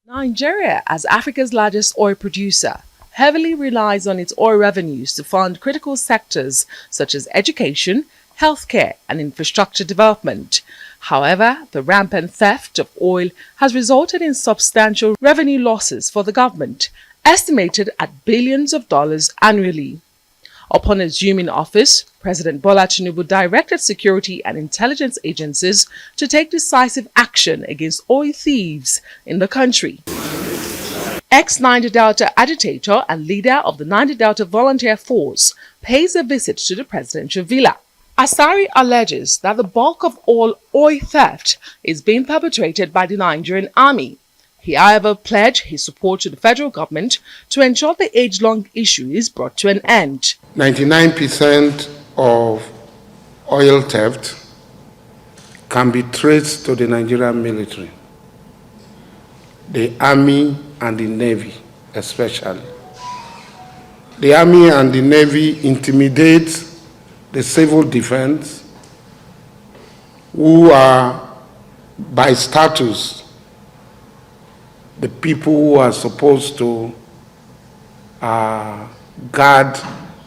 Nigeria, as Africa's largest oil producer, heavily relies on its oil revenues to fund critical sectors such as education, healthcare, and infrastructure development. However, the rampant theft of oil has resulted in substantial revenue losses for the government, estimated at billions of dollars annually. Upon assuming office, President Bola Tinubu directed security and intelligence agencies to take decisive action against oil thieves in the country. Ex-Niger Delta agitator and leader of the Niger Delta Volunteer Force pays a visit to the presidential villa. Asari alleges that the bulk of all oil theft is being perpetrated by the Nigerian army. He, however, pledged his support to the federal government to ensure the age-long issue is brought to an end. 99% of oil theft can be traced to the Nigerian military, the army and the navy especially. The army and the navy intimidate the civil defense, who are by status the people who are supposed to guard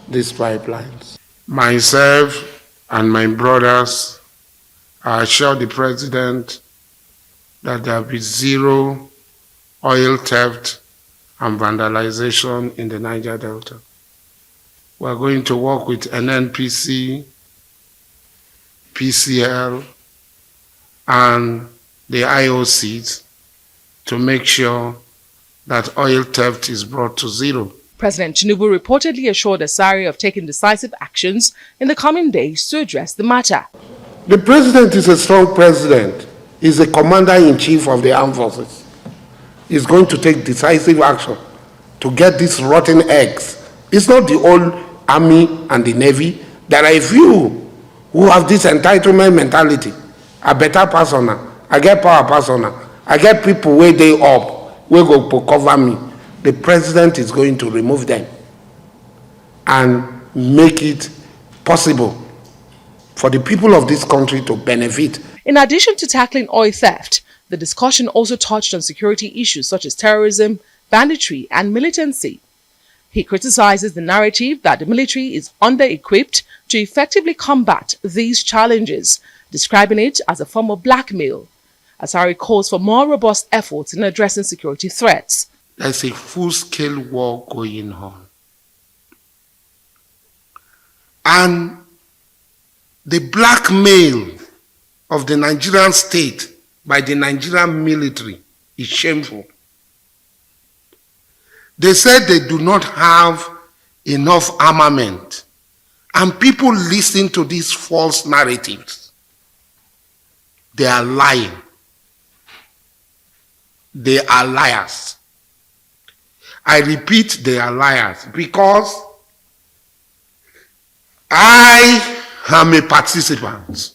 these pipelines. Myself and my brothers, I assure the president that there will be zero oil theft and vandalization in the Niger Delta. We are going to work with NNPC, PCL, and the IOCs to make sure that oil theft is brought to zero. President Tinubu reportedly assured Asari of taking decisive actions in the coming days to address the matter. The president is a strong president. He's a commander-in-chief of the armed forces. He's going to take decisive action to get these rotten eggs. It's not the old army and the navy. There are a few who have this entitlement mentality. A better persona, I get power persona, I get people where they up, where go to cover me. The president is going to remove them and make it possible for the people of this country to benefit. In addition to tackling oil theft, the discussion also touched on security issues such as terrorism, banditry, and militancy. He criticizes the narrative that the military is under-equipped to effectively combat these challenges, describing it as a form of blackmail. Asari calls for more robust efforts in addressing security threats. There's a full-scale war going on. And the blackmail of the Nigerian state by the Nigerian military is shameful. They said they do not have enough armament, and people listen to these false narratives. They are lying. They are liars. I repeat, they are liars, because I am a participant.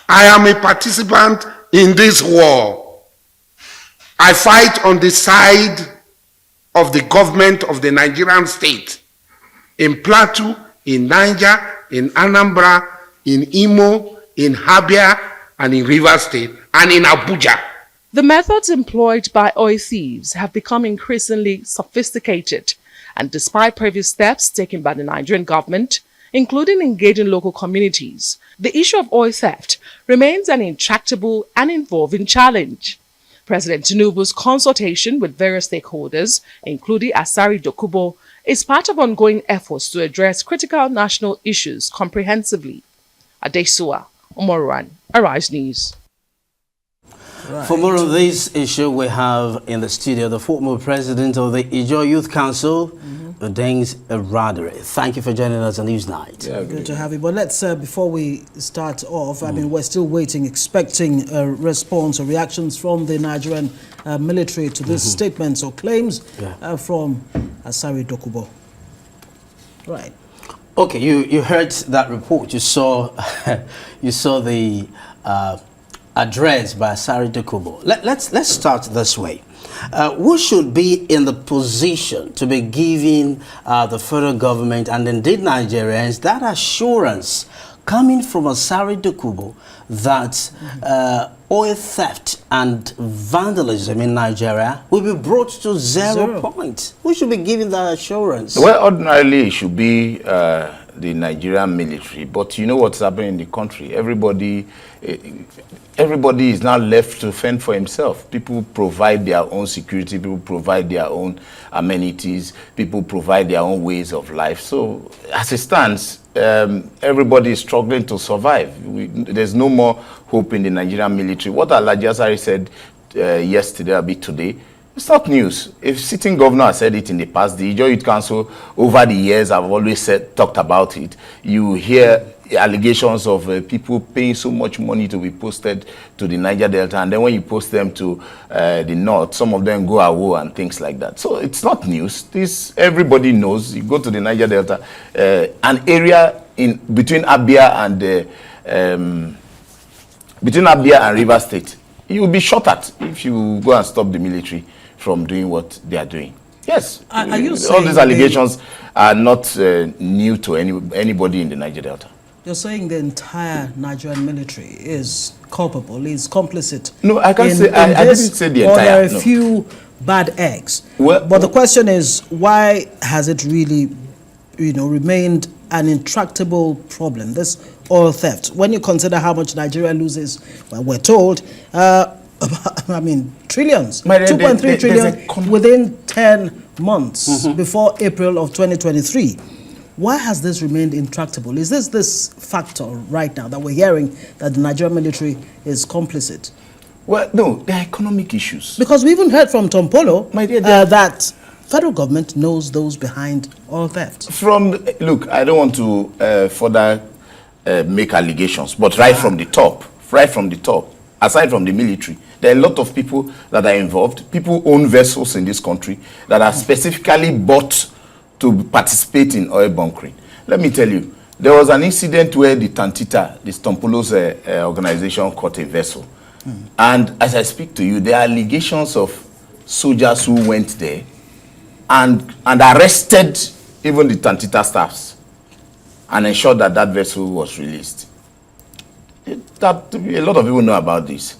I am a participant in this war. I fight on the side of the government of the Nigerian state, in Plateau, in Niger, in Anambra, in Imo, in Abia, and in Rivers State, and in Abuja. The methods employed by oil thieves have become increasingly sophisticated, and despite previous steps taken by the Nigerian government, including engaging local communities, the issue of oil theft remains an intractable and involving challenge. President Tinubu's consultation with various stakeholders, including Asari Dokubo, is part of ongoing efforts to address critical national issues comprehensively. Adesua Omoran, Arise News. Right. For more of this issue, we have in the studio the former president of the Ijaw Youth Council, Udengs Eradiri. Thank you for joining us on Newsnight. Yeah, good to have you. But let's, before we start off, I mean, we're still waiting, expecting a response or reactions from the Nigerian military to these statements or claims from Asari Dokubo. Right. Okay, you heard that report. You saw you saw the address by Asari Dokubo. Let's start this way. Who should be in the position to be giving the federal government and indeed Nigerians that assurance coming from Asari Dokubo that oil theft and vandalism in Nigeria will be brought to zero point. Who should be giving that assurance? Well, ordinarily it should be the Nigerian military, but you know what's happening in the country. Everybody is now left to fend for himself. People provide their own security, people provide their own amenities, people provide their own ways of life. So as it stands, everybody is struggling to survive. There's no more hope in the Nigerian military. What Alhaji Asari said yesterday, a bit today, it's not news. If sitting governor has said it in the past, the Ijaw Youth Council over the years have always talked about it. You hear allegations of people paying so much money to be posted to the Niger Delta, and then when you post them to the north, some of them go awo and things like that. So it's not news. This everybody knows. You go to the Niger Delta, an area in between Abia and River State, you will be shot at if you go and stop the military from doing what they are doing. Yes, Are you all these allegations are not new to anybody in the Niger Delta. You're saying the entire Nigerian military is culpable, is complicit? No, I can't say. I didn't say the entire. Or there are a no. few bad eggs. Well, but the question is, why has it really, remained an intractable problem? This oil theft. When you consider how much Nigeria loses, well, we're told, trillions, 2.3 trillion within 10 months before April of 2023. Why has this remained intractable? Is this factor right now that we're hearing that the Nigerian military is complicit? Well, no, there are economic issues. Because we even heard from Tom Polo My dear, that federal government knows those behind oil theft. Look, I don't want to further make allegations, but right from the top, aside from the military, there are a lot of people that are involved. People own vessels in this country that are specifically bought to participate in oil bunkering. Let me tell you, there was an incident where the Tantita, this Tompolo's organization, caught a vessel. And as I speak to you, there are allegations of soldiers who went there and arrested even the Tantita staffs and ensured that that vessel was released. A lot of people know about this.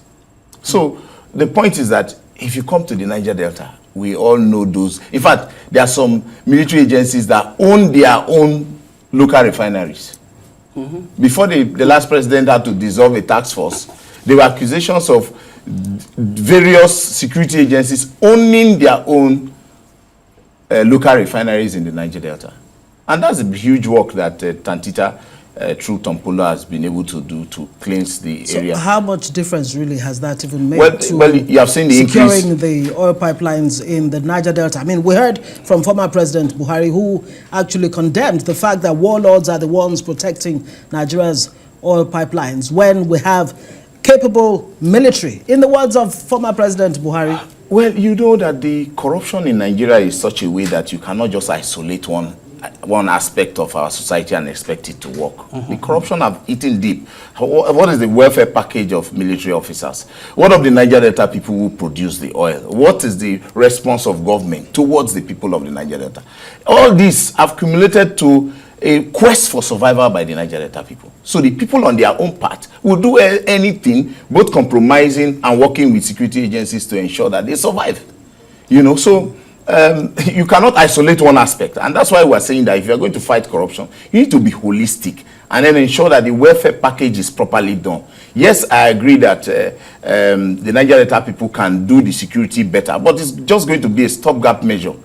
So the point is that if you come to the Niger Delta, we all know those. In fact, there are some military agencies that own their own local refineries. Before the last president had to dissolve a task force, there were accusations of various security agencies owning their own local refineries in the Niger Delta. And that's a huge work that Tantita, through Tompolo, has been able to do to cleanse the area. So how much difference really has that even made well, you have seen the securing the oil pipelines in the Niger Delta? I mean, we heard from former President Buhari, who actually condemned the fact that warlords are the ones protecting Nigeria's oil pipelines when we have capable military. In the words of former President Buhari. Well, you know that the corruption in Nigeria is such a way that you cannot just isolate one aspect of our society and expect it to work. The corruption have eaten deep. What is the welfare package of military officers? What of the Niger Delta people who produce the oil? What is the response of government towards the people of the Niger Delta? All these have accumulated to a quest for survival by the Niger Delta people. So the people on their own part will do anything, both compromising and working with security agencies to ensure that they survive. So you cannot isolate one aspect, and that's why we're saying that if you're going to fight corruption, you need to be holistic and then ensure that the welfare package is properly done. Yes, I agree that the Niger Delta people can do the security better, but it's just going to be a stopgap measure.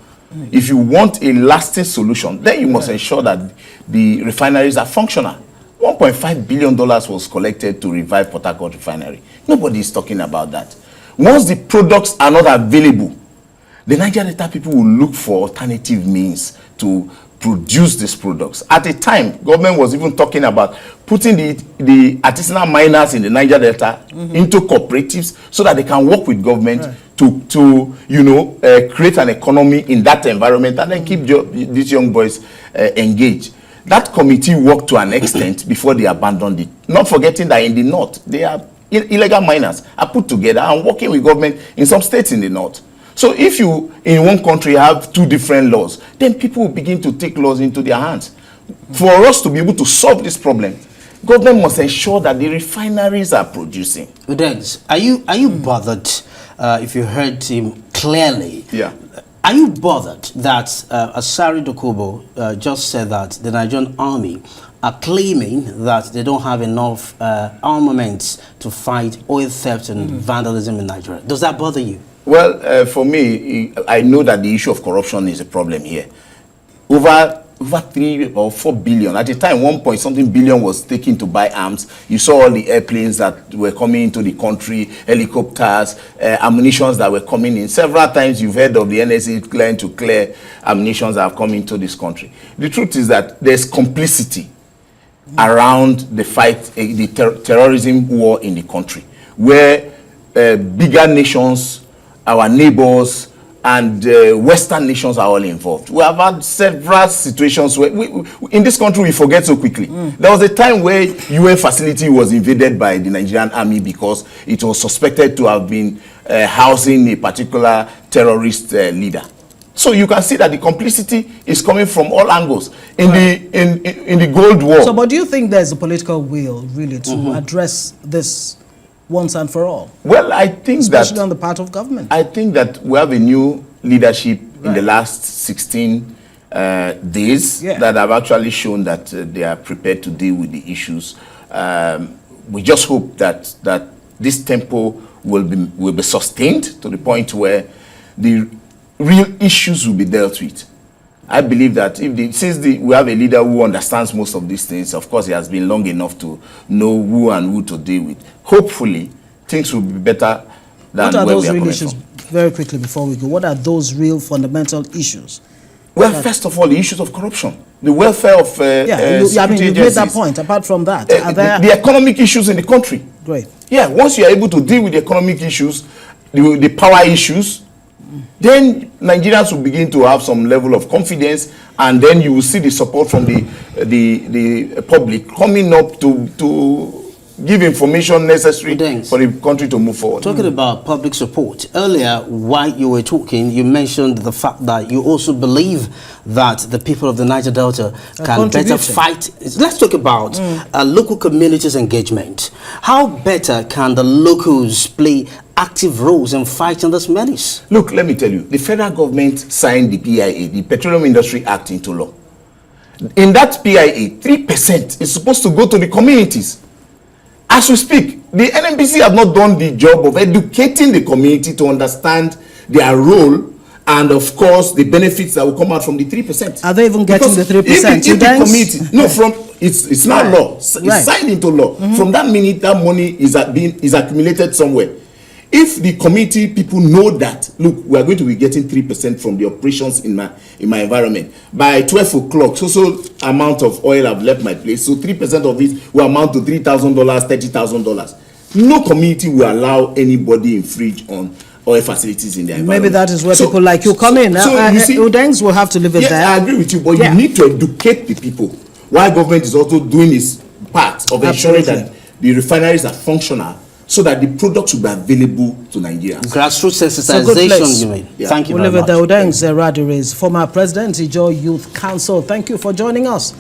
If you want a lasting solution, then you must ensure that the refineries are functional. $1.5 billion was collected to revive Port Harcourt refinery. Nobody is talking about that. Once the products are not available, the Niger Delta people will look for alternative means to produce these products. At a time, government was even talking about putting the artisanal miners in the Niger Delta into cooperatives so that they can work with government to create an economy in that environment and then keep these young boys engaged. That committee worked to an extent before they abandoned it. Not forgetting that in the north, they are illegal miners are put together and working with government in some states in the north. So if you, in one country, have two different laws, then people will begin to take laws into their hands. For us to be able to solve this problem, government must ensure that the refineries are producing. Udengs, are you bothered, if you heard him clearly? Yeah. Are you bothered that Asari Dokubo just said that the Nigerian army are claiming that they don't have enough armaments to fight oil theft and vandalism in Nigeria? Does that bother you? Well, for me, I know that the issue of corruption is a problem here. Over 3 or 4 billion. At the time, 1 billion was taken to buy arms. You saw all the airplanes that were coming into the country, helicopters, ammunitions that were coming in. Several times you've heard of the NSA trying to clear ammunitions that have come into this country. The truth is that there's complicity around the fight, the terrorism war in the country, where bigger nations, our neighbors, and Western nations are all involved. We have had several situations where, in this country, we forget so quickly. There was a time where UN facility was invaded by the Nigerian army because it was suspected to have been housing a particular terrorist leader. So you can see that the complicity is coming from all angles in the Cold War. So, but do you think there's a political will really to address this once and for all? Well, I think especially on the part of government. I think that we have a new leadership in the last 16 days that have actually shown that they are prepared to deal with the issues. We just hope that this tempo will be sustained to the point where the real issues will be dealt with. I believe that since we have a leader who understands most of these things, of course he has been long enough to know who to deal with. Hopefully, things will be better than where we are coming from. What are those real issues, very quickly before we go, what are those real fundamental issues? Well, first of all, the issues of corruption, the welfare of you made that point. Apart from that, are there the economic issues in the country. Great. Yeah, once you are able to deal with the economic issues, the power issues, then Nigerians will begin to have some level of confidence, and then you will see the support from the public coming up to give information necessary for the country to move forward. Talking about public support, earlier while you were talking, you mentioned the fact that you also believe that the people of the Niger Delta can better fight. Let's talk about local communities engagement. How better can the locals play active roles in fighting this menace? Look, let me tell you, the federal government signed the PIA, the Petroleum Industry Act, into law. In that PIA, 3% is supposed to go to the communities. As we speak, the NNPC have not done the job of educating the community to understand their role and, of course, the benefits that will come out from the 3%. Are they even getting the 3%? If the community, no, it's not law. It's signed into law. From that minute, that money is accumulated somewhere. If the community people know that, look, we are going to be getting 3% from the operations in my environment. By 12 o'clock, so amount of oil have left my place. So 3% of it will amount to $3,000, $30,000. No community will allow anybody infringe on oil facilities in their environment. Maybe that is where people like you come in. So you see, Udengs will have to live it there. I agree with you, but you need to educate the people. While government is also doing its part of ensuring that the refineries are functional, so that the products will be available to Nigerians. Grassroots sensitization, you mean? Yeah. Thank you very much. Udengs, Eradiri, former president, Ijaw Youth Council. Thank you for joining us.